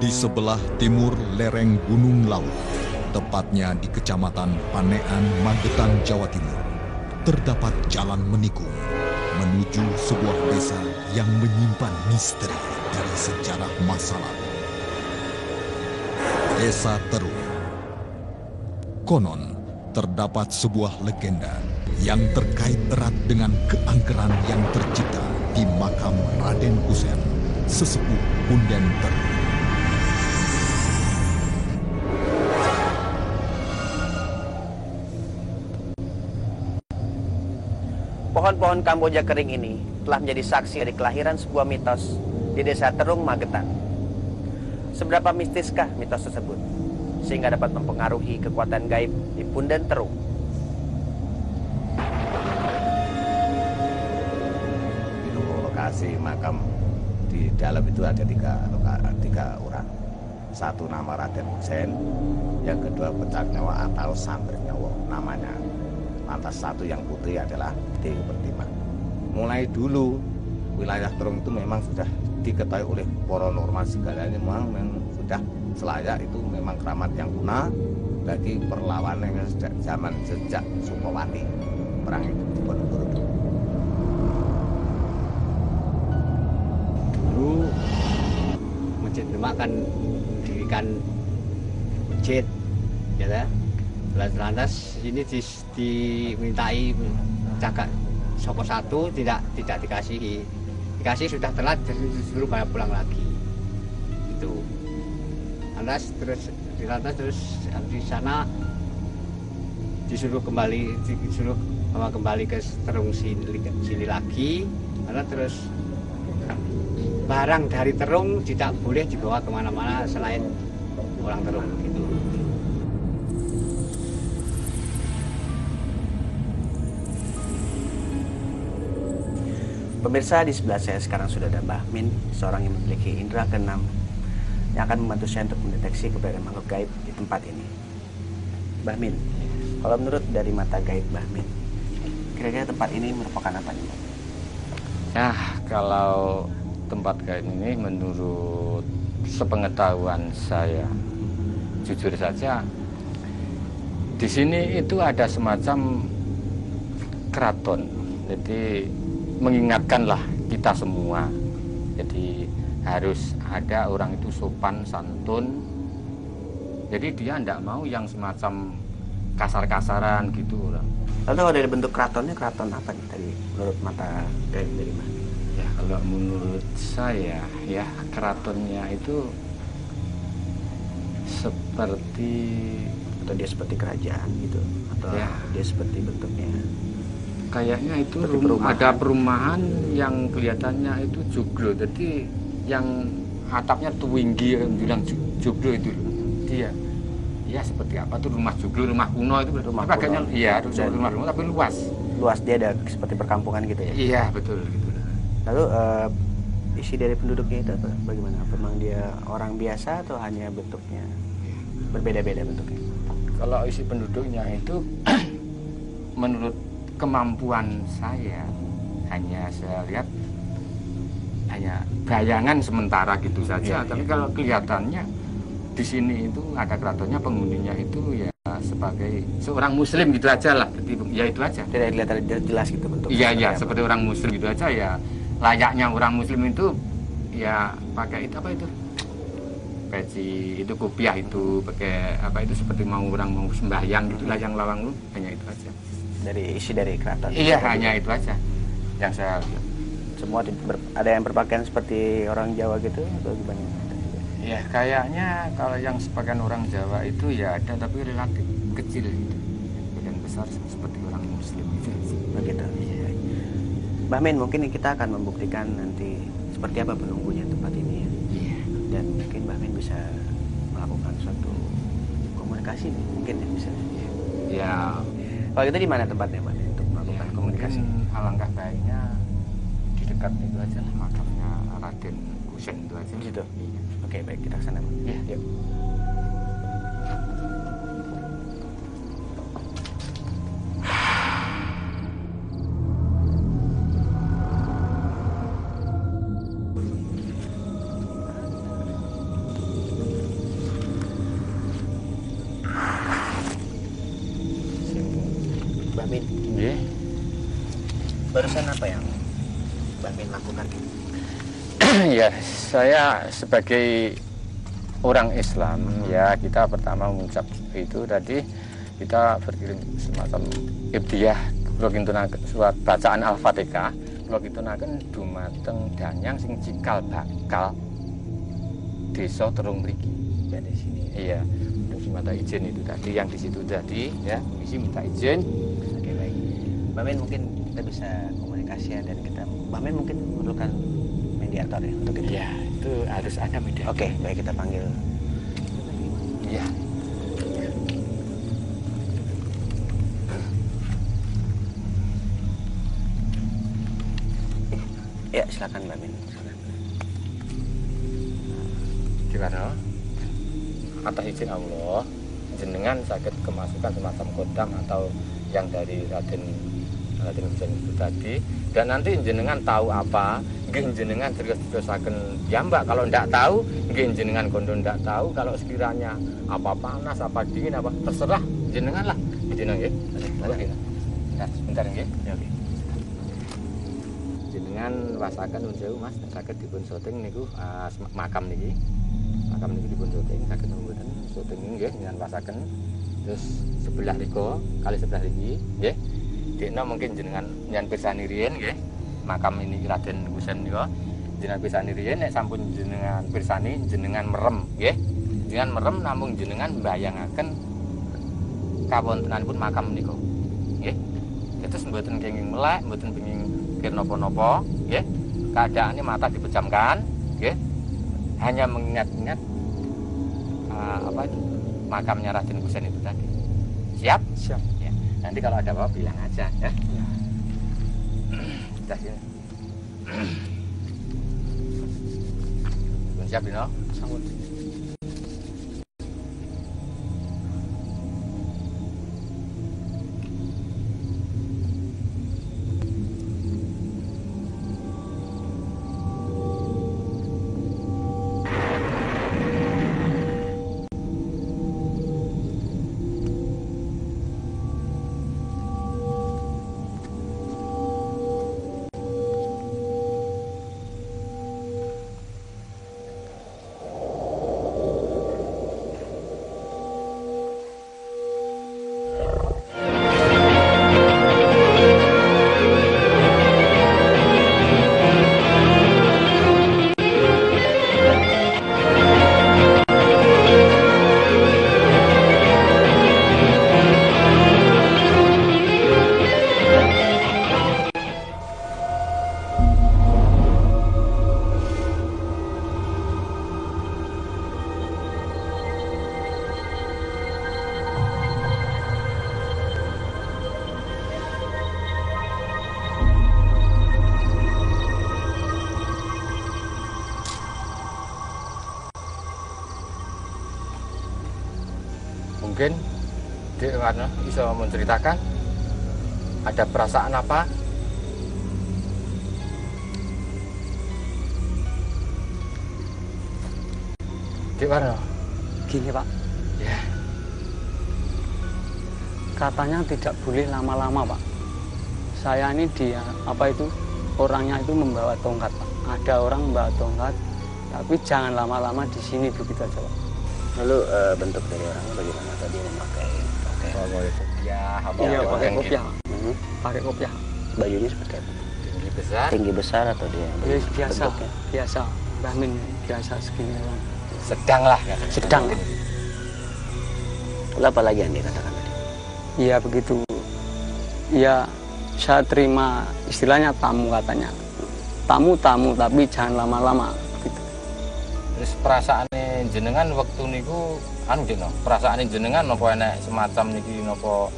Di sebelah timur lereng Gunung Lawu, tepatnya di Kecamatan Panean, Magetan, Jawa Timur, terdapat jalan menikung menuju sebuah desa yang menyimpan misteri dari sejarah masa lalu. Desa Terung. Konon, terdapat sebuah legenda yang terkait erat dengan keangkeran yang tercipta di makam Raden Kusen, sesepuh Punden Terung. Pohon-pohon Kamboja kering ini telah menjadi saksi dari kelahiran sebuah mitos di desa Terung, Magetan. Seberapa mistiskah mitos tersebut, sehingga dapat mempengaruhi kekuatan gaib di Punden Terung? Di lokasi makam di dalam itu ada tiga orang. Satu nama Raden Kusen, yang kedua Pencak Nyawa atau Santri Nyawa namanya. Lantas satu yang putih adalah Dewi Pertiwi. Mulai dulu wilayah Terung itu memang sudah diketahui oleh paranormal segalanya, memang sudah selayak itu memang keramat yang guna bagi perlawanan yang sejak Sukmawati perang itu di Ponorogo. Dulu Masjid Demak kan mendirikan masjid, ya. Lantas ini dimintai cakak Soko satu tidak dikasihi sudah telat, disuruh pulang lagi itu. Lantas terus di sana disuruh bawa kembali ke Terung sini lagi. Karena terus barang dari Terung tidak boleh dibawa kemana-mana selain orang Terung gitu. Pemirsa, di sebelah saya sekarang sudah ada Mbah Min, seorang yang memiliki indera keenam yang akan membantu saya untuk mendeteksi keberadaan makhluk gaib di tempat ini. Mbah Min, kalau menurut dari mata gaib Mbah Min, kira-kira tempat ini merupakan apa nih, Mbah? Ya, kalau tempat gaib ini menurut sepengetahuan saya, jujur saja, di sini itu ada semacam keraton. Jadi mengingatkanlah kita semua. Jadi harus ada orang itu sopan santun. Jadi dia tidak mau yang semacam kasar-kasaran gitu. Lalu kalau dari bentuk keratonnya, keraton apa nih tadi menurut mata gaib dari Mbah? Ya kalau menurut saya ya keratonnya itu seperti, atau dia seperti kerajaan gitu, atau ya, dia seperti bentuknya kayaknya itu perumahan. ada perumahan yang kelihatannya itu joglo. Jadi yang atapnya tinggi, bilang joglo itu loh. Dia ya seperti apa tuh rumah joglo, rumah kuno itu. Rumah kayaknya kuno. iya rumah kuno tapi luas. Luas, dia ada seperti perkampungan gitu ya. Iya betul gitu. Lalu isi dari penduduknya itu apa? Bagaimana? Memang dia orang biasa atau hanya bentuknya berbeda-beda bentuknya? Kalau isi penduduknya itu menurut kemampuan saya hanya saya lihat hanya bayangan sementara gitu saja. Tapi kalau kelihatannya di sini itu ada keratonnya, penghuninya itu ya sebagai seorang muslim gitu aja lah. Jadi ya itu aja. Tidak kelihatan jelas gitu bentuknya. Iya seperti orang muslim gitu aja ya. Layaknya orang muslim itu ya pakai itu apa itu? Peci itu, kopiah itu, pakai apa itu seperti mau orang mau sembahyang gitulah yang lawang lu, hanya itu aja. Dari isi dari keraton. Iya hanya itu aja yang saya lihat. Semua ada yang berpakaian seperti orang Jawa gitu atau gimana? Ya kayaknya kalau yang sebagian orang Jawa itu ya ada, tapi relatif kecil gitu. Bagian besar seperti orang muslim itu. Begitu. Iya. Mbah Min, mungkin kita akan membuktikan nanti seperti apa penunggunya tempat ini ya. Iya. Dan mungkin Mbah Min bisa melakukan suatu komunikasi nih, mungkin ya bisa. Ya. Kalau itu di mana tempatnya, Mbak, untuk melakukan komunikasi? Mungkin alangkah baiknya di dekat itu aja lah, makamnya Raden Kusen itu aja. Gitu. Iya. Oke, baik, kita ke sana, Mbak. Iya. Yuk. barusan apa yang Mbah Min lakukan? Ya, saya sebagai orang Islam ya, kita pertama mengucap itu tadi kita berkirim semacam ibdiyah kula kintunaken surat bacaan Al-Fatihah kula kintunaken dumateng danyang sing cikal bakal desa Terung mriki. Ya di sini. Iya, untuk minta izin itu tadi yang di situ tadi ya, misi minta izin. Oke, baik. Mbah Min, mungkin kita bisa komunikasi ya, dan kita Mbah Min mungkin memerlukan mediator ya untuk itu. Ya, itu harus ada media. Oke, baik, kita panggil. Iya. Ya, silakan Mbah Min. Silakan. Gimana? Atas izin Allah, jenengan sakit kemasukan semacam kodam atau yang dari Raden Husain itu tadi, dan nanti jenengan tahu apa, nggih jenengan terus-terusaken ya Mbak, kalau ndak tahu nggih jenengan kondo ndak tahu, kalau sekiranya apa panas apa dingin apa terserah jenengan lah, jenengan nggih. Oke. Nah, sebentar nggih. Ya oke. Jenengan wasaken nuwun sewu Mas, saged dipun syuting niku makam niki. Makam niki dipun syuting saged mboten syuting nggih jenengan wasaken. Terus sebelah riko kali sebelah iki nggih. Dekna mungkin jenengan nyan pirsani riyen nggih. Makam ini Raden Husain nika jenengan pirsani riyen, nek sampun jenengan pirsani jenengan merem nggih. Jenengan merem namung jenengan mbayangaken kawontenanipun makam menika. Nggih. Terus mboten kenging melek, mboten penging kir napa-napa nggih. Keadaannya mata dipejamkan nggih. Hanya mengingat-ingat apa itu makamnya Raden Husain itu tadi. Siap? Siap. Ya. Nanti kalau ada apa bilang aja ya. Ya. Sudah ya. Siap Dino? Sambut. Mungkin Dek Warno bisa menceritakan ada perasaan apa? Dek Warno. Gini Pak, Ya. katanya tidak boleh lama-lama Pak. Saya ini dia apa itu orangnya itu membawa tongkat Pak. Ada orang membawa tongkat, tapi jangan lama-lama di sini begitu aja Pak. Lalu bentuk dari orangnya bagaimana? Tadi memakai Kopiah, Iya pakai kopiah, pakai kopiah. bajunya seperti apa? tinggi besar. Tinggi besar atau dia? Ya, biasa, bentuknya? biasa. Mbah Min biasa segini orang. Sedang lah. Ya. Sedang. Lalu apa lagi yang dikatakan tadi? Iya begitu. Ya saya terima istilahnya tamu katanya. Tamu tapi jangan lama-lama. Gitu. Terus perasaane jenengan waktu niku anu Dek no, perasaane jenengan napa enek semacam niki napa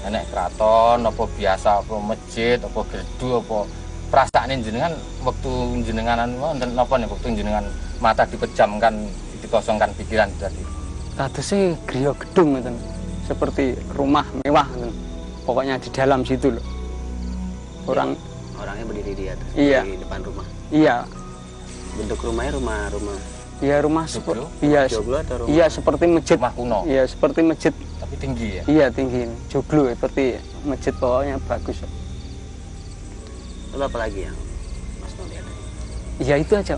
enek kraton, napa biasa apa masjid, apa gerdu apa perasaane jenengan waktu jenengan anu wonten napa nih waktu jenengan mata dipejamkan dikosongkan pikiran tadi. Kadosnya griya gedung gitu. Seperti rumah mewah gitu. Pokoknya di dalam situ loh. Orangnya berdiri di atas, Iya. di depan rumah. Iya. Bentuk rumahnya rumah Iya rumah Joglo? iya joglo atau rumah? iya seperti masjid. Rumah kuno. Iya seperti masjid. Tapi tinggi ya. Iya tinggi. Joglo seperti masjid pokoknya bagus. Lalu apa lagi yang Mas Nur lihat? Ya itu aja.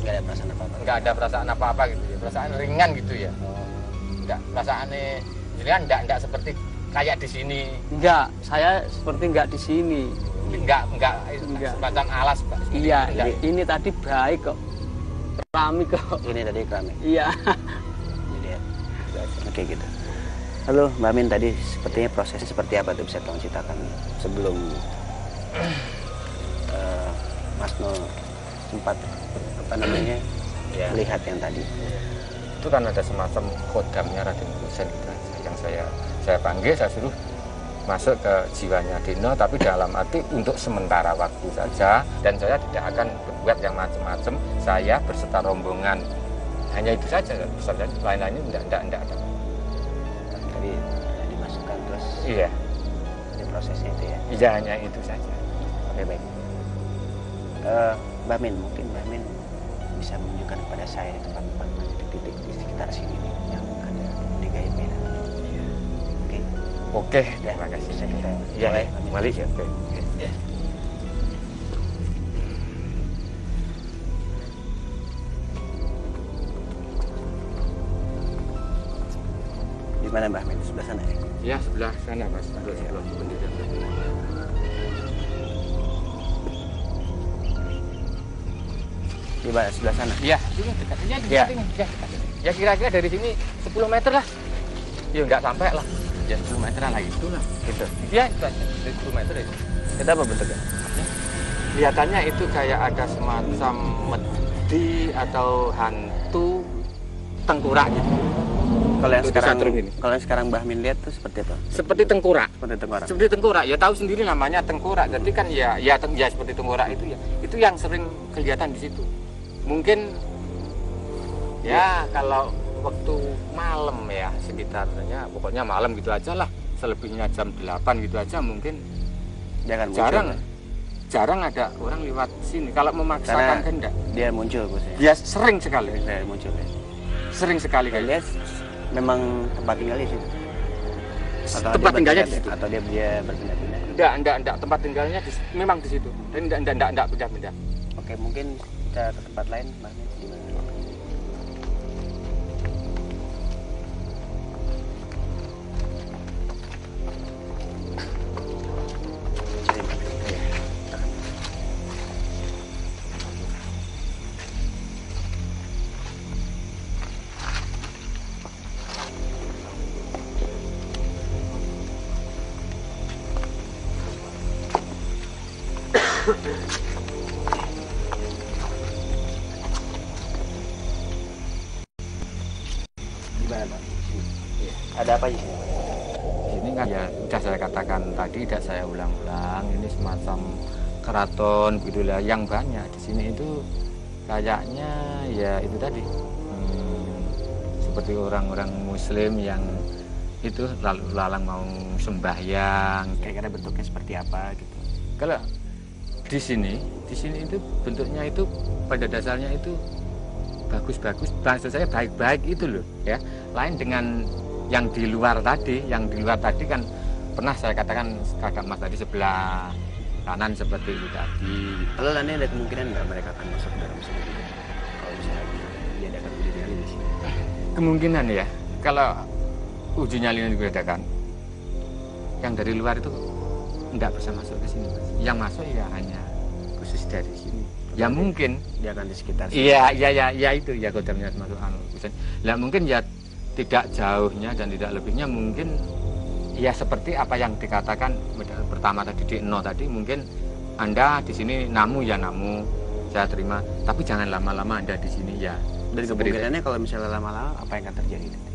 Nggak ada perasaan apa-apa. Nggak ada perasaan apa-apa gitu ya, perasaan ringan gitu ya. Nggak perasaannya jadi nggak seperti kayak di sini. Enggak, saya seperti enggak di sini. Enggak semacam alas Pak. Iya, Enggak. ini tadi baik kok. Keramik kok. Ini tadi keramik. Iya. Ini dia. Oke gitu. Lalu Mbak Min tadi sepertinya prosesnya seperti apa tuh, bisa tolong ceritakan sebelum Mas Nur sempat apa namanya Ya. melihat yang tadi. Itu kan ada semacam kodamnya Raden Husein gitu yang saya panggil, saya suruh masuk ke jiwanya Dino, tapi dalam arti untuk sementara waktu saja, dan saya tidak akan berbuat yang macam-macam. Saya berserta rombongan, hanya itu saja, lain-lainnya tidak ada. Tadi dimasukkan terus. Iya, Ini prosesnya itu ya. iya hanya itu saja. Oke baik. Mbak Min, mungkin Mbak Min bisa menunjukkan kepada saya tempat-tempat titik-titik di sekitar sini nih, yang ada di gaib ini. Oke. Oke, Ya, terima kasih. bisa kita Iya, mulai, Mbak Min. Malik. Oke. Di mana Mbak Min? Sebelah sana ya. Ya, sebelah sana Mas, sebelah pendirian. Di mana? Sebelah sana. Iya, ini dekat. Iya, dekat Ya. ini. Ya, dekat ini. Ya kira-kira dari sini 10 meter lah. Ya nggak sampai lah. Ya 10 meter lah itulah. Gitu. Iya, itu aja. Dari 10 meter itu. Itu apa bentuknya? Kelihatannya itu kayak ada semacam medi atau hantu tengkorak gitu. Kalau yang Itu sekarang, disatrum ini. kalau yang sekarang Mbah Min lihat tuh seperti apa? Seperti tengkorak. Seperti tengkorak. Seperti tengkorak. Ya tahu sendiri namanya tengkorak. Jadi kan ya seperti tengkorak itu ya. Itu yang sering kelihatan di situ. Mungkin ya kalau waktu malam ya sekitarnya, pokoknya malam gitu aja lah. Selebihnya jam 8 gitu aja mungkin Jangan muncul. jarang ada orang lewat sini. Kalau memaksakan Karena kan enggak. dia muncul bosnya. Ya sering sekali. Dia muncul ya. Sering sekali Dan kan. dia memang tempat tinggalnya di situ. Tempat tinggalnya di situ. Atau dia berpindah-pindah. Enggak, tempat tinggalnya memang di situ. Dan enggak pindah-pindah. Oke, mungkin kita ke tempat lain, Mbah Min. Di mana? Sini, Mbah Min. Iya, tahan. Di mana, Bang? Sini. Iya. Ada apa di sini? Ini kan ya sudah saya katakan tadi, tidak saya ulang-ulang, ini semacam keraton gitulah yang banyak di sini itu kayaknya ya itu tadi seperti orang-orang Muslim yang itu lalu lalang mau sembahyang. Kira-kira bentuknya seperti apa gitu? Kalau di sini itu bentuknya itu pada dasarnya itu bagus-bagus, maksud saya baik-baik itu loh ya. Lain dengan yang di luar tadi kan pernah saya katakan kakak Mas tadi sebelah kanan seperti itu tadi. Lalu nanti ada kemungkinan nggak mereka akan masuk ke dalam sini juga? Kalau misalnya diadakan uji nyali di sini. Kemungkinan ya, kalau uji nyali yang diadakan, yang dari luar itu nggak bisa masuk ke sini, Mas. Yang masuk ya hanya khusus dari sini. Ya mungkin. Dia akan di sekitar sini. Iya itu ya kodamnya masuk Husein. Lah mungkin ya tidak jauhnya dan tidak lebihnya mungkin ya seperti apa yang dikatakan pertama tadi di Eno tadi, mungkin Anda di sini namu ya namu, saya terima, tapi jangan lama-lama Anda di sini ya. Dan Seperti kemungkinannya kalau misalnya lama-lama apa yang akan terjadi nanti?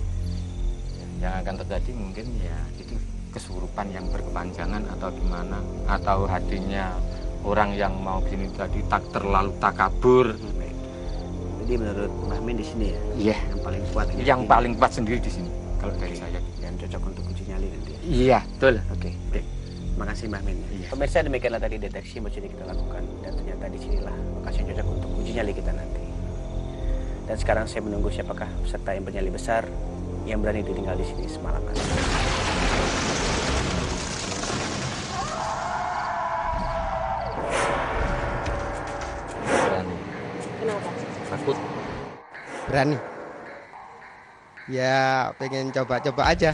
yang akan terjadi mungkin ya itu kesurupan yang berkepanjangan atau gimana, atau hatinya orang yang mau gini tadi tak terlalu takabur. Baik. Jadi menurut Mbah Min di sini ya, Iya, yang paling kuat ini. yang paling kuat sendiri di sini kalau dari saya. yang cocok untuk uji nyali nanti ya. Iya, betul. Oke, baik. Makasih Mbah Min. Iya. Pemirsa, demikianlah tadi deteksi yang kita lakukan, dan ternyata di sinilah lokasi yang cocok untuk uji nyali kita nanti. Dan sekarang saya menunggu siapakah peserta yang bernyali besar yang berani tinggal di sini semalaman. takut? Berani. Ya pengen coba-coba aja.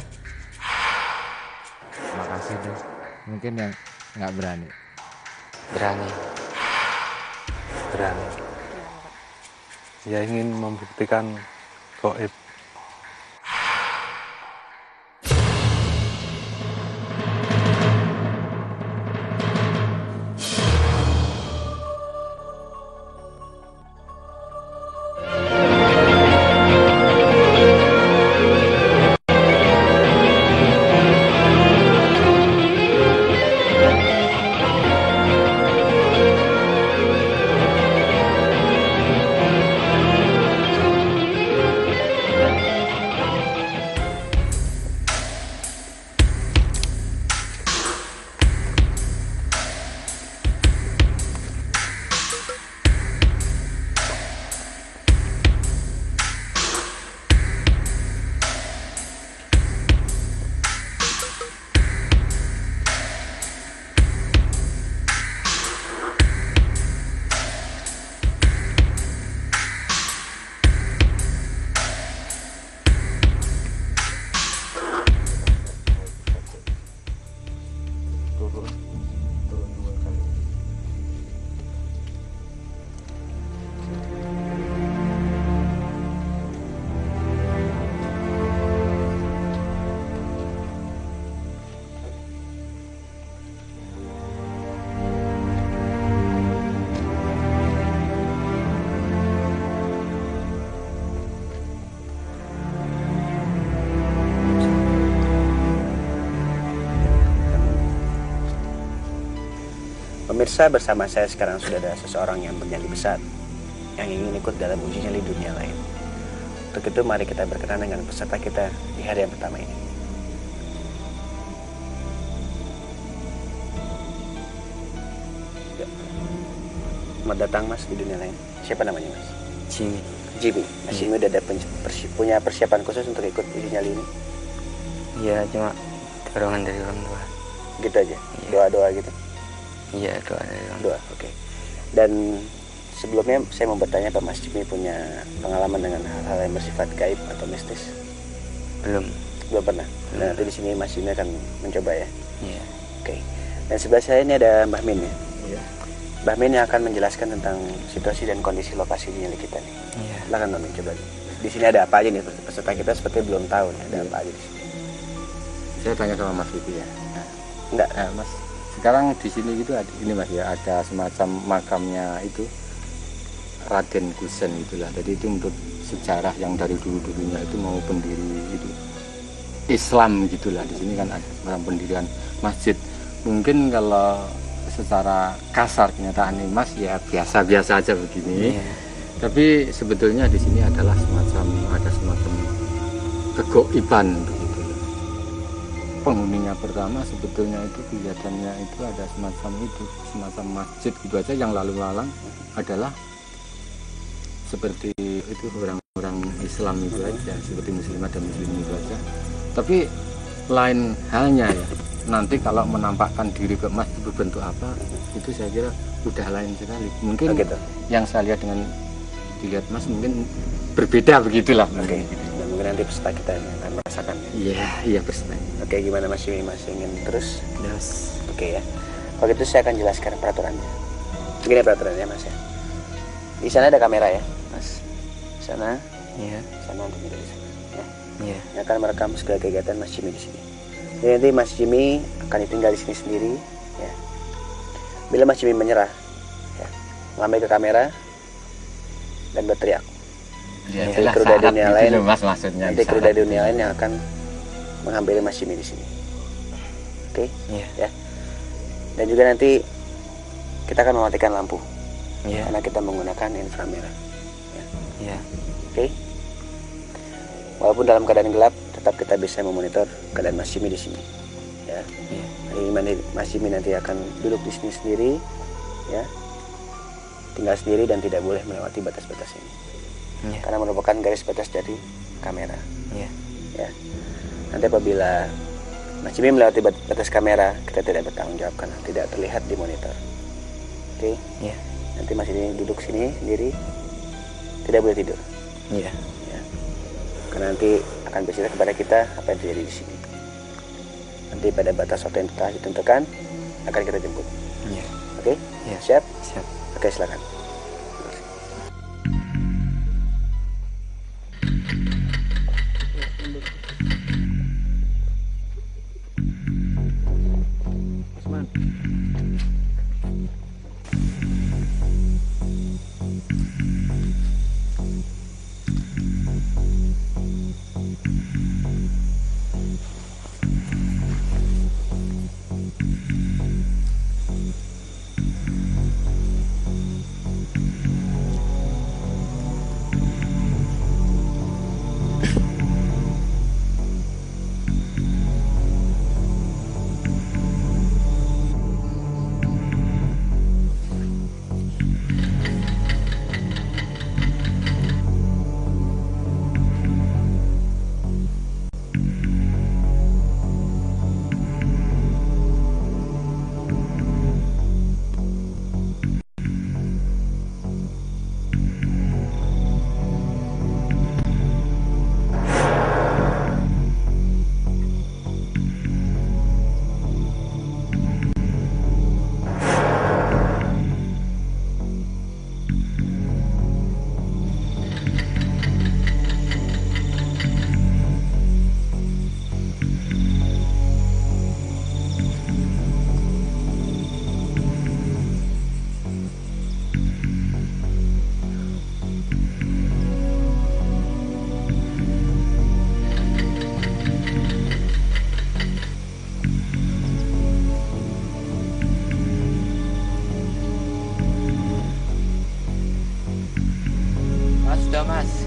Makasih tuh. Mungkin yang nggak berani. Berani. Berani. Ya ingin membuktikan gaib. Pemirsa, bersama saya sekarang sudah ada seseorang yang bernyali besar yang ingin ikut dalam uji nyali dunia lain. Untuk itu mari kita berkenalan dengan peserta kita di hari yang pertama ini. Ya. Selamat datang Mas di dunia lain. Siapa namanya Mas? Jimmy. Jimmy. Mas Jimmy udah ada punya persiapan khusus untuk ikut uji nyali ini? Iya, cuma dorongan dari orang tua. Gitu aja? Doa-doa gitu? Iya, doa dari orang tua. Doa, oke. Dan sebelumnya saya mau bertanya, Pak Mas Jimmy punya pengalaman dengan hal-hal yang bersifat gaib atau mistis? Belum. Belum pernah. Nah, nanti di sini Mas Jimmy akan mencoba ya. Iya. Oke. Dan sebelah saya ini ada Mbah Min ya. Iya. Mbah Min yang akan menjelaskan tentang situasi dan kondisi lokasi nyali kita nih. Iya. Silakan Mbah Min, coba. Di sini ada apa aja nih? Peserta kita seperti belum tahu nih ada apa aja di sini. Saya tanya sama Mas Vivi ya. Enggak. Mas, sekarang di sini gitu ada ini Mas ya, ada semacam makamnya itu Raden Kusen itulah. Jadi itu menurut sejarah yang dari dulu-dulunya itu mau pendiri itu Islam gitulah. Di sini kan ada orang pendirian masjid. Mungkin kalau secara kasar kenyataan ini Mas ya biasa-biasa aja begini. Iya. Tapi sebetulnya di sini adalah ada semacam kegoiban begitu. Penghuninya pertama sebetulnya itu kelihatannya itu ada semacam masjid gitu aja, yang lalu lalang adalah seperti itu orang-orang Islam itu aja, seperti muslimah dan muslim itu aja. Tapi lain halnya ya, nanti kalau menampakkan diri ke mas berbentuk apa, itu saya kira udah lain sekali. Mungkin gitu. Yang saya lihat dengan dilihat mas mungkin berbeda begitulah. Oke. Dan mungkin nanti peserta kita yang akan merasakan. Iya peserta. Oke, gimana Mas Jimmy? Mas ingin terus? Terus. Oke ya. Kalau gitu saya akan jelaskan peraturannya. Begini peraturannya Mas ya. Di sana ada kamera ya, Mas. Di sana. Iya. Sana untuk di sana. Ya. Iya. Yang akan merekam segala kegiatan Mas Jimmy di sini. Jadi nanti Mas Jimmy akan ditinggal di sini sendiri. Ya. Bila Mas Jimmy menyerah, ya, mengambil ke kamera dan berteriak. Ya, Nanti kru dari dunia lain, mas maksudnya. nanti kru dari dunia lain yang akan menghampiri Mas Jimmy di sini. Oke? Iya. Ya. Dan juga nanti kita akan mematikan lampu. Iya. Karena kita menggunakan inframerah. Iya. Oke? Walaupun dalam keadaan gelap, tetap kita bisa memonitor keadaan Mas Jimmy di sini. Ya. Iya. Jadi Mas Jimmy nanti akan duduk di sini sendiri, ya. Tinggal sendiri dan tidak boleh melewati batas-batas ini. Iya. Karena merupakan garis batas dari kamera. Iya. Ya. Nanti apabila Mas Jimmy melewati batas kamera, kita tidak bertanggung jawab karena tidak terlihat di monitor. Oke? Iya. Nanti Mas Jimmy duduk sini sendiri, tidak boleh tidur. Iya. Ya. Karena nanti akan bercerita kepada kita apa yang terjadi di sini. Nanti pada batas waktu yang telah ditentukan akan kita jemput. Iya. Oke? Iya. Siap? Siap. Oke, silakan. Mas.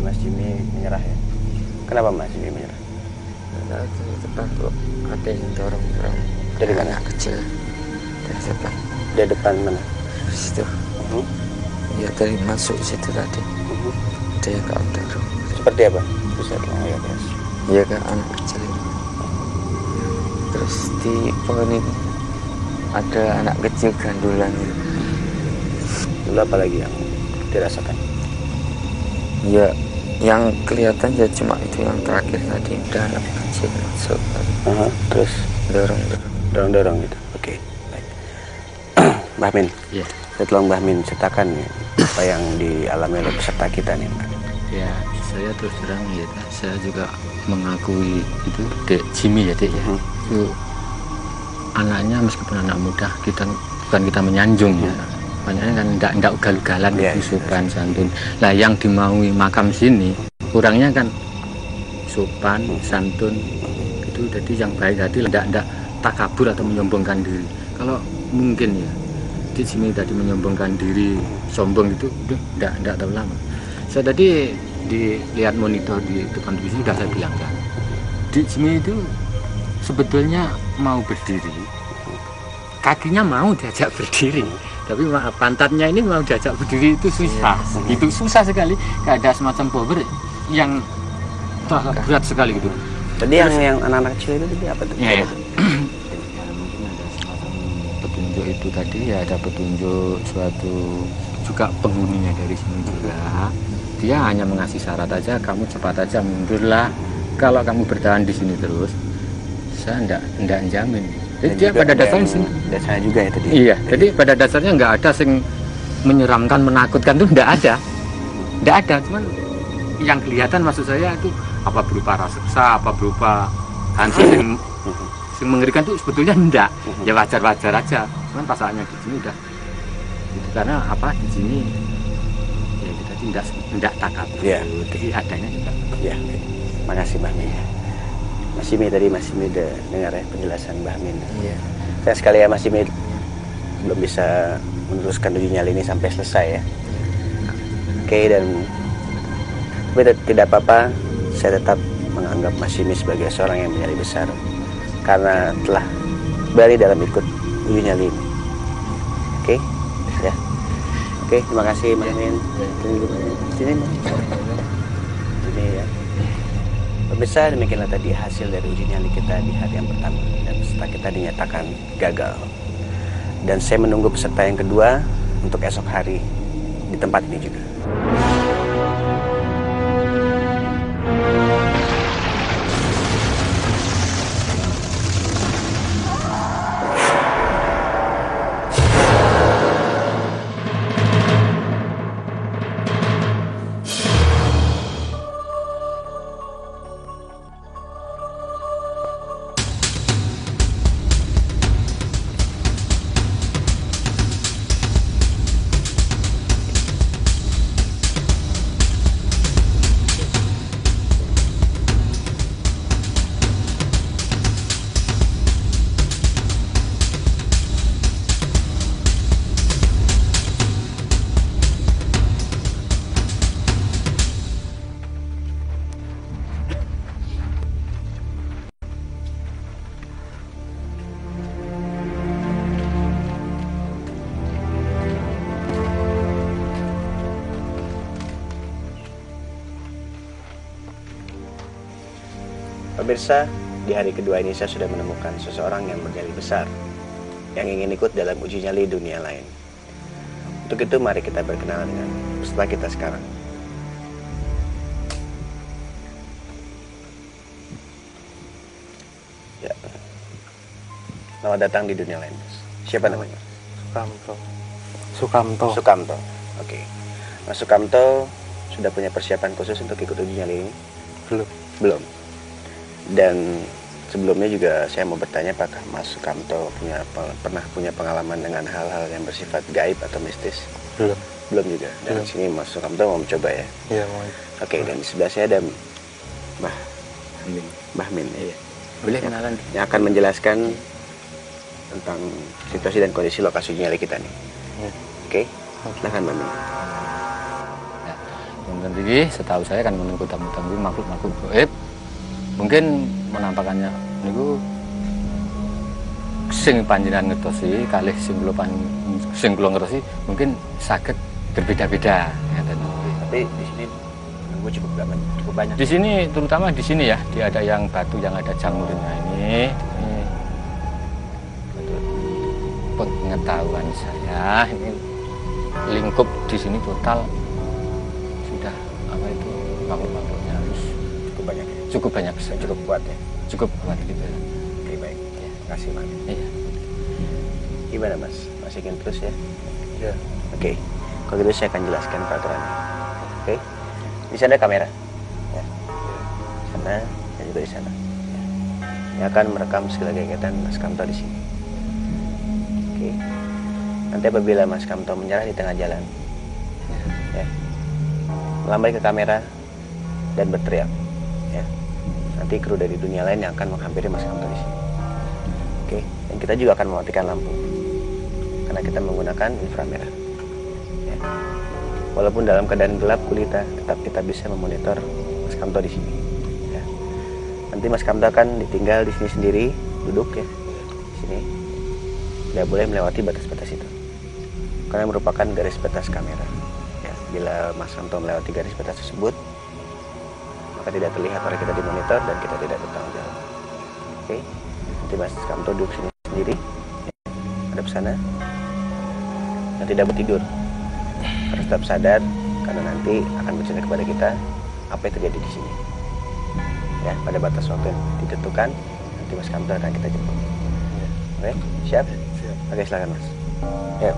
Mas Jimmy menyerah ya. Kenapa Mas Jimmy menyerah? Karena di depan kok ada yang dorong-dorong. Dari mana? Anak kecil. Dari depan. Dari depan mana? Di situ. Ya dari masuk situ tadi. Dia kak dorong. Seperti apa? Bisa ya, Mas. Iya kak, anak kecil ini. Terus di pohon ini ada anak kecil gandulan gitu. Lalu apa lagi yang dirasakan? Ya, yang kelihatan ya cuma itu yang terakhir tadi, ada anak kecil masuk. Terus dorong gitu. Oke, baik. Mbah Min, ya. Saya tolong Mbah Min ceritakan ya, apa yang dialami oleh peserta kita nih. Ya, saya terus terang ya, saya juga mengakui itu Dek Jimmy ya Dek ya. Itu anaknya meskipun anak muda, bukan kita menyanjung ya. Banyaknya kan enggak ugal-ugalan, sopan, santun. Lah yang dimaui makam sini kurangnya kan sopan, santun itu, jadi yang baik hati, enggak takabur atau menyombongkan diri. Kalau mungkin ya di sini tadi menyombongkan diri, sombong itu udah enggak terlalu lama. Saya tadi dilihat monitor di depan televisi sudah saya bilang kan, di sini itu sebetulnya mau berdiri, kakinya mau diajak berdiri, tapi maaf, pantatnya ini mau diajak berdiri itu susah, itu susah sekali. Gak ada semacam power yang berat sekali gitu. Tadi yang anak-anak kecil itu tadi apa tuh? Ya, ya. Mungkin ada semacam petunjuk itu tadi ya, ada petunjuk suatu juga penghuninya dari sini juga. Dia hanya mengasih syarat aja, kamu cepat aja mundurlah. Kalau kamu bertahan di sini terus, saya enggak jamin. Jadi dia pada dasarnya dasarnya juga ya tadi. Iya, jadi pada dasarnya nggak ada yang menyeramkan, menakutkan tuh nggak ada, cuman yang kelihatan maksud saya itu apa berupa raseksa, apa berupa hantu yang mengerikan tuh sebetulnya enggak, ya wajar-wajar aja. Cuman pasalnya di sini udah, itu karena apa di sini ya kita tidak takabur, jadi adanya enggak. Ya, makasih Mbak Mia. Mas Jimmy tadi Mas Jimmy udah dengar ya penjelasan Mbah Min. Iya. Sayang sekali ya Mas Jimmy belum bisa meneruskan uji nyali ini sampai selesai ya. Oke, dan tapi tidak apa-apa, saya tetap menganggap Mas Jimmy sebagai seorang yang menyali besar karena telah berani dalam ikut uji nyali ini. Oke, ya. Oke, terima kasih Mas Min. Sini, sini ya. Pemirsa, demikianlah tadi hasil dari uji nyali kita di hari yang pertama dan peserta kita dinyatakan gagal. Dan saya menunggu peserta yang kedua untuk esok hari di tempat ini juga. Pemirsa, di hari kedua ini saya sudah menemukan seseorang yang bernyali besar yang ingin ikut dalam uji nyali dunia lain. Untuk itu mari kita berkenalan dengan peserta kita sekarang. Ya. Selamat datang di dunia lain, Mas. Siapa namanya? Sukamto. Oke. Mas Sukamto sudah punya persiapan khusus untuk ikut uji nyali ini? Belum. Dan sebelumnya juga saya mau bertanya, apakah Mas Sukamto pernah punya pengalaman dengan hal-hal yang bersifat gaib atau mistis? Belum juga. Dan di sini Mas Sukamto mau mencoba ya? Iya, mau. Oke, dan di sebelah saya ada Mbah Min. Iya. Boleh kenalan? Yang akan menjelaskan tentang situasi dan kondisi lokasi uji nyali kita nih. Oke, silahkan Mbah Min. Yang tinggi, setahu saya kan menunggu tamu-tamu makhluk-makhluk gaib. Mungkin menampakannya niku sing panjenengan ngertosi kalih sing kula ngertosi mungkin saged berbeda-beda ngaten. Tapi di sini menunggu cukup banyak. Di sini terutama di sini ya, dia ada yang batu yang ada jamurnya ini menurut pengetahuan saya ini lingkup di sini total sudah apa itu makhluk-makhluknya harus cukup banyak, cukup kuat ya. Cukup kuat gitu. Oke, baik. Ya. Makasih, Mas. Iya. Gimana, Mas? Masih ingin terus ya? Iya. Oke. Kalau gitu saya akan jelaskan peraturannya. Oke. Di sana kamera. Ya. Sana dan juga di sana. Ya. Ini akan merekam segala kegiatan Mas Kamto di sini. Oke. Nanti apabila Mas Kamto menyerah di tengah jalan, ya, melambai ke kamera dan berteriak. Ya. Nanti kru dari dunia lain yang akan menghampiri Mas Kamto di sini. Oke, dan kita juga akan mematikan lampu karena kita menggunakan inframerah. Ya. Walaupun dalam keadaan gelap gulita, tetap kita bisa memonitor Mas Kamto di sini. Ya. Nanti Mas Kamto akan ditinggal di sini sendiri, duduk ya, di sini. Tidak boleh melewati batas-batas itu, karena merupakan garis batas kamera. Ya. Bila Mas Kamto melewati garis batas tersebut, maka tidak terlihat oleh kita di monitor dan kita tidak bertanggung jawab. Oke, nanti Mas Kamto duduk sini sendiri, hadap sana, dan tidak bertidur. Harus tetap sadar karena nanti akan bercerita kepada kita apa yang terjadi di sini. Ya, pada batas waktu yang ditentukan, nanti Mas Kamto akan kita jemput. Oke, siap? Oke, silakan Mas. Ya.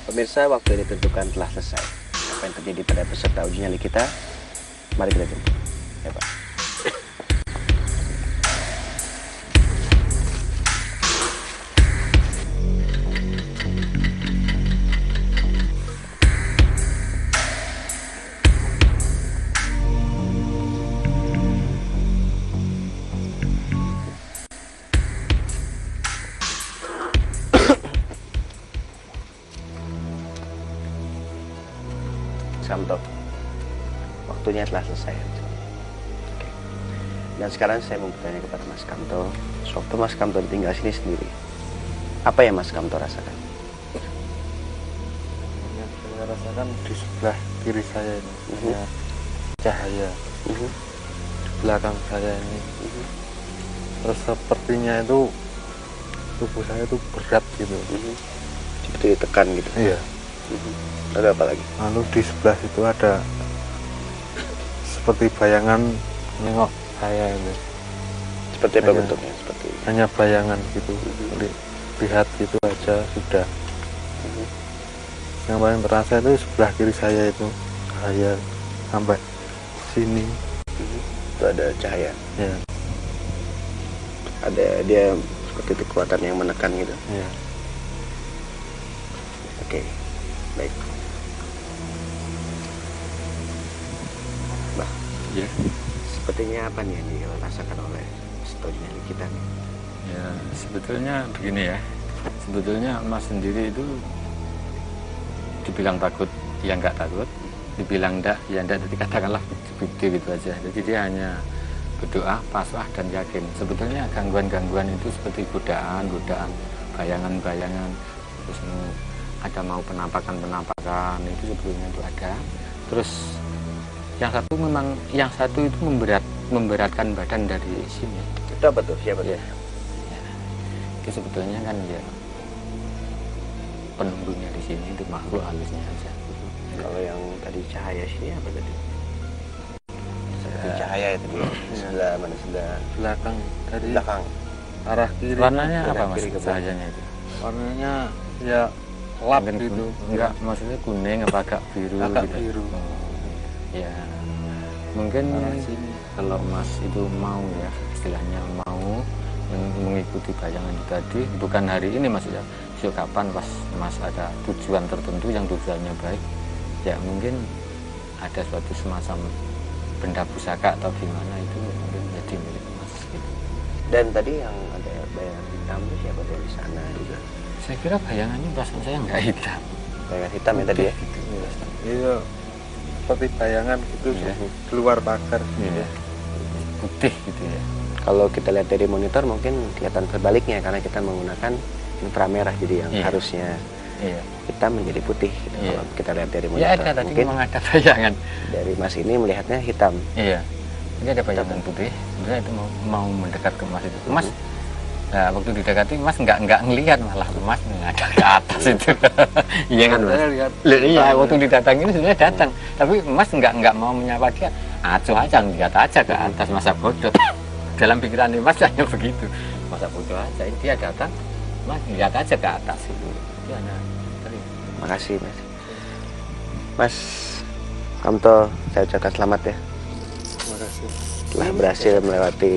Pemirsa, waktu yang ditentukan telah selesai. Apa yang terjadi pada peserta uji nyali kita? Mari kita jemput. Ya, Pak. Kamto, waktunya telah selesai. Oke. Dan sekarang saya mau bertanya kepada Mas Kamto, sewaktu Mas Kamto tinggal sini sendiri, apa yang Mas Kamto rasakan? Yang saya rasakan di sebelah kiri saya ini ada cahaya, di belakang saya ini, terus sepertinya itu tubuh saya itu berat gitu, seperti ditekan gitu. Iya. Ada apa lagi? Lalu di sebelah situ ada seperti bayangan nengok saya ini. Seperti apa bentuknya? Seperti hanya bayangan gitu, lihat gitu aja sudah. Yang paling terasa itu sebelah kiri saya itu cahaya sampai sini. Itu ada cahaya. Ya. Ada dia seperti kekuatan yang menekan gitu. Ya. Oke, baik. Bah, Ya. sepertinya apa nih yang dirasakan oleh peserta uji nyali kita nih? Ya, sebetulnya begini ya. Sebetulnya Mas sendiri itu dibilang takut, ya nggak takut. Dibilang enggak, ya enggak. Jadi katakanlah bukti gitu aja. Jadi dia hanya berdoa, pasrah dan yakin. Sebetulnya gangguan-gangguan itu seperti godaan, bayangan-bayangan, terus ada mau penampakan itu sebetulnya itu ada. Terus yang satu itu memberatkan badan dari sini. Itu apa tuh? Siapa tuh? Ya. Itu sebetulnya kan ya penunggunya di sini itu makhluk halusnya aja. Kalau yang tadi cahaya sini apa tadi? Seperti cahaya itu dia. Sebelah mana? Sebelah Belakang dari belakang. arah kiri. Warnanya apa Arah Mas kiri ke cahayanya itu? Warnanya ya lap gitu. Enggak, maksudnya kuning apa agak biru Agak gitu. biru. Ya. Mungkin Arah sini. kalau Mas itu mau ya, istilahnya mau mengikuti bayangan itu tadi, bukan hari ini Mas ya, so kapan pas Mas ada tujuan tertentu yang tujuannya baik, ya mungkin ada suatu semacam benda pusaka atau gimana itu mungkin jadi milik Mas gitu. Dan tadi yang ada bayangan hitam itu siapa tuh di sana juga? Saya kira bayangannya perasaan saya nggak hitam. Bayangan hitam ya tadi ya? Gitu. Iya, seperti bayangan gitu Iya. keluar pagar. Iya. Putih gitu ya. Kalau kita lihat dari monitor mungkin kelihatan terbaliknya karena kita menggunakan inframerah, jadi yang Iya. harusnya Iya. hitam menjadi putih gitu. Iya. Kalau kita lihat dari Ya monitor ada tadi mungkin memang ada bayangan. dari Mas ini melihatnya hitam. Iya. Jadi ada bayangan putih, sebenarnya itu mau mendekat ke Mas itu. Mas, nah, waktu didekati Mas nggak ngelihat, malah Mas ngadap ke atas itu. Iya kan Mas? Iya, waktu didatangin sebenarnya datang, tapi Mas nggak mau menyapa dia. Acuh aja, lihat aja ke atas, masa bodoh. Dalam pikiran Mas hanya begitu, masa bodoh aja. Dia datang, Mas lihat aja ke atas itu. Ya, nah, Makasih Mas. Mas Kamto, saya ucapkan selamat ya. Terima kasih. Telah berhasil melewati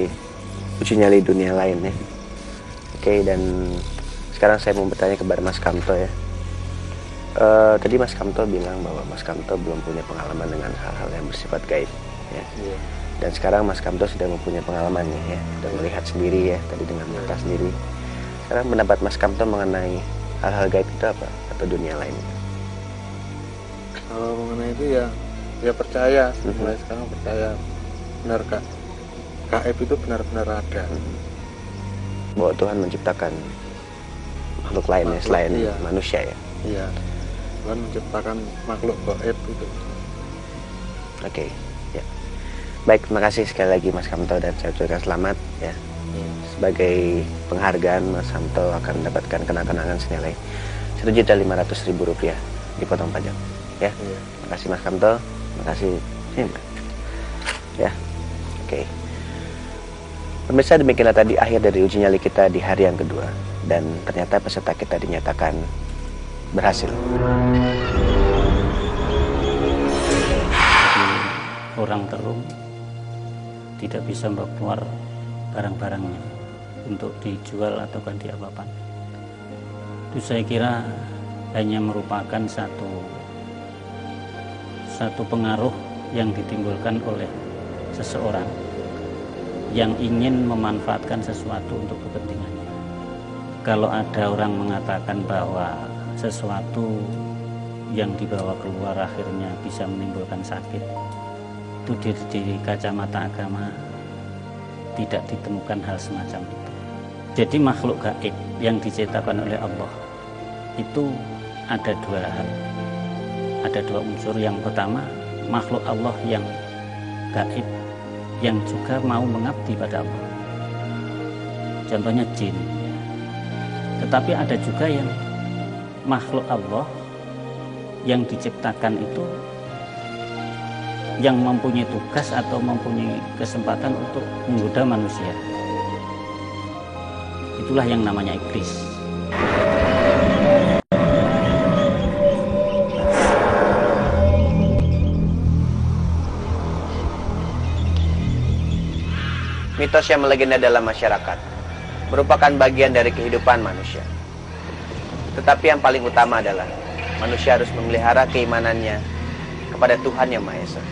uji nyali dunia lain ya. Oke, dan sekarang saya mau bertanya kepada Mas Kamto ya. Tadi Mas Kamto bilang bahwa Mas Kamto belum punya pengalaman dengan hal-hal yang bersifat gaib ya. Iya. Dan sekarang Mas Kamto sudah mempunyai pengalaman nih ya, sudah melihat sendiri ya, tadi dengan mata sendiri. Sekarang pendapat Mas Kamto mengenai hal-hal gaib itu apa? Atau dunia lain? Kalau mengenai itu ya percaya, mulai sekarang percaya benar Kak. Gaib itu benar-benar ada. Bahwa Tuhan menciptakan makhluk lain ya, selain iya. manusia ya. Iya. Tuhan menciptakan makhluk gaib itu. Oke, ya. Baik, terima kasih sekali lagi Mas Kamto dan saya ucapkan selamat ya. Sebagai penghargaan Mas Kamto akan mendapatkan kenang-kenangan senilai Rp1.500.000 dipotong pajak ya. Terima kasih Mas Kamto, terima kasih. Ya, oke. Pemirsa, demikianlah tadi akhir dari uji nyali kita di hari yang kedua, dan ternyata peserta kita dinyatakan berhasil. Orang Terung tidak bisa membawa keluar barang-barangnya untuk dijual atau ganti apa-apa. Itu saya kira hanya merupakan satu pengaruh yang ditimbulkan oleh seseorang yang ingin memanfaatkan sesuatu untuk kepentingannya. Kalau ada orang mengatakan bahwa sesuatu yang dibawa keluar akhirnya bisa menimbulkan sakit, itu di kacamata agama tidak ditemukan hal semacam itu. Jadi makhluk gaib yang diciptakan oleh Allah itu ada dua hal, ada dua unsur. Yang pertama, makhluk Allah yang gaib yang juga mau mengabdi pada Allah, contohnya jin. Tetapi ada juga yang makhluk Allah yang diciptakan itu yang mempunyai tugas atau mempunyai kesempatan untuk menggoda manusia. Itulah yang namanya iblis. Mitos yang melegenda dalam masyarakat merupakan bagian dari kehidupan manusia. Tetapi yang paling utama adalah manusia harus memelihara keimanannya kepada Tuhan Yang Maha Esa.